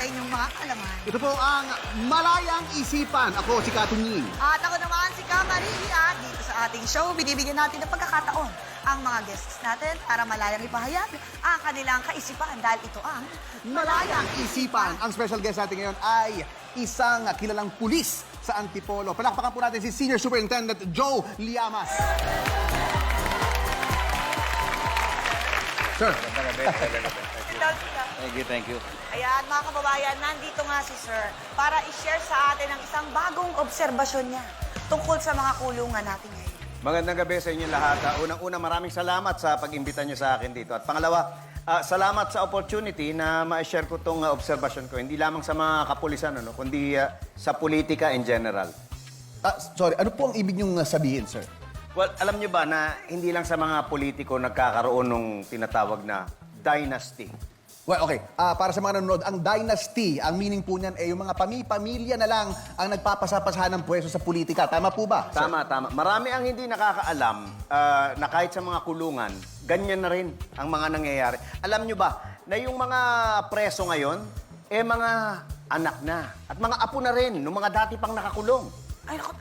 inyong mga kalaman. Ito po ang Malayang Isipan. Ako si Katunying. At ako naman si Kamarihi at dito sa ating show, binibigyan natin ng pagkakataon ang mga guests natin para malayang ipahayag ang kanilang kaisipan dahil ito ang Malayang Isipan. Ang special guest natin ngayon ay isang kilalang pulis sa Antipolo. Palakpakan po natin si Senior Superintendent Joe Llamas. Sir. Thank you. Ayan, mga kababayan, nandito nga si Sir para i-share sa atin ang isang bagong obserbasyon niya tungkol sa mga kulungan natin ngayon. Magandang gabi sa inyo lahat. Unang-una, maraming salamat sa pag-imbita niyo sa akin dito. At pangalawa, salamat sa opportunity na ma-share ko itong obserbasyon ko. Hindi lamang sa mga kapulisan, kundi sa politika in general. Sorry, ano po ang ibig niyong sabihin, sir? Well, alam niyo ba na hindi lang sa mga politiko nagkakaroon ng tinatawag na dynasty? Well, okay. Para sa mga nanonood, ang dynasty, ang meaning po niyan ay yung mga pamilya na lang ang nagpapasapasahan ng pwesto sa politika. Tama po ba, sir? Tama. Marami ang hindi nakakaalam na kahit sa mga kulungan, ganyan na rin ang mga nangyayari. Alam nyo ba na yung mga preso ngayon, mga anak na at mga apo na rin ng mga dati pang nakakulong. Ay, naku,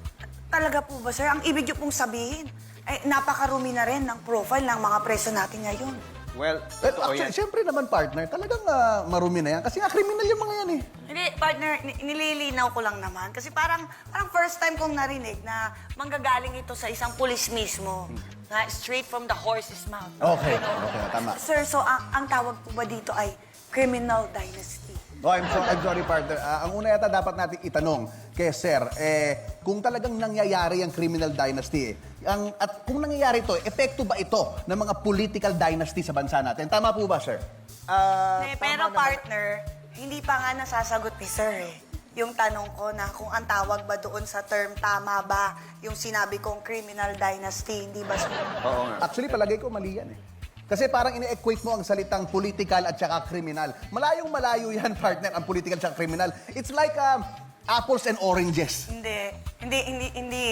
talaga po ba, Sir? Ang ibig niyo pong sabihin, ay napakarumi na rin ng profile ng mga preso natin ngayon. Well, Actually, siyempre naman, partner, talagang marumi na yan. Kasi nga, kriminal yung mga yan eh. Hindi, partner, nililinaw ko lang naman. Kasi parang first time kong narinig na manggagaling ito sa isang pulis mismo. Na straight from the horse's mouth. Okay, You know? okay, tama. Sir, so ang tawag po ba dito ay criminal dynasty? Oh, I'm sorry, partner. Ang una yata dapat natin itanong kay Sir, kung talagang nangyayari ang criminal dynasty, at kung nangyayari ito, epekto ba ito ng mga political dynasty sa bansa natin? Tama po ba, Sir? Pero partner, hindi pa nga nasasagot ni Sir eh. Yung tanong ko na kung ang tawag ba doon sa term, tama ba yung sinabi kong criminal dynasty, hindi ba, Sir? Oo nga. Actually, palagay ko mali yan eh. Kasi parang ine-equate mo ang salitang political at saka criminal. Malayong malayo yan, partner, ang political at saka criminal. It's like apples and oranges. Hindi.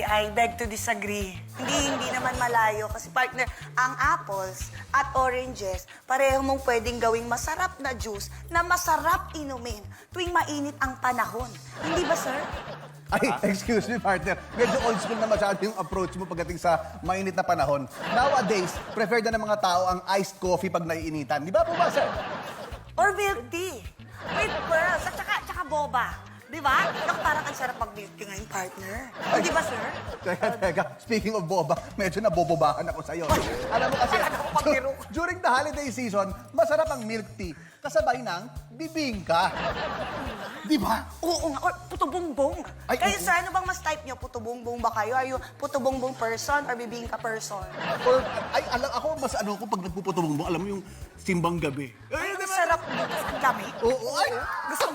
I beg to disagree. Hindi naman malayo. Kasi partner, ang apples at oranges, pareho mong pwedeng gawing masarap na juice na masarap inumin tuwing mainit ang panahon. Hindi ba, sir? Ay, excuse me, partner. Medyo old school na masyado yung approach mo pagdating sa mainit na panahon. Nowadays, prefer na ng mga tao ang iced coffee pag naiinitan. Di ba po ba, sir? Or milk tea. With pearls. At saka boba. Di ba? Naku, parang ang sarap pag-milk tea ngayon, partner. Hindi ba, sir? Teka. Speaking of boba, medyo nabobobahan ako sa'yo. Alam mo kasi, during the holiday season, masarap ang milk tea kasabay ng bibingka. Di ba? Oo nga. Or puto bongbong. Ay, Kayo, oo. sir, ano bang mas type nyo? Puto bongbong ba kayo? Are you puto bongbong person or bibingka person? Or, ako mas ko pag nagpuputubong, alam mo yung simbang gabi. Ay, ang sarap nito. Ang dami. Oo, ay!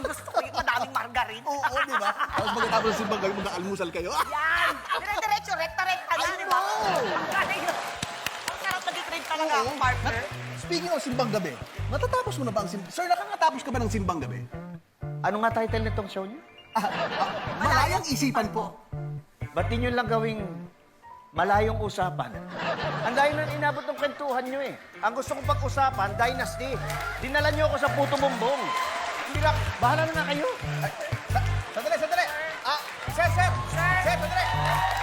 Gusto ko yung madaming margarine. Oo, di ba? Tapos magkatapos ng simbang gabi, mag-aalmusal kayo. Yan! Dire-diretso, rekta-rekta na, Ay, di ba? no! Ang galing. Ang sarap mag-trade talaga ako, partner. Speaking of simbang gabi, natatapos mo na ba ang simbang? Sir, nakakatapos ka ba ng simbang gabi? Ano nga title nitong show niyo? Malayang isipan po. Ba't di nyo lang gawing malayong usapan? Ang layo na inabot ng kwentuhan nyo eh. Ang gusto kong pag-usapan, dynasty. Dinala nyo ako sa puto bumbong. Hindi lang, bahala na nga kayo.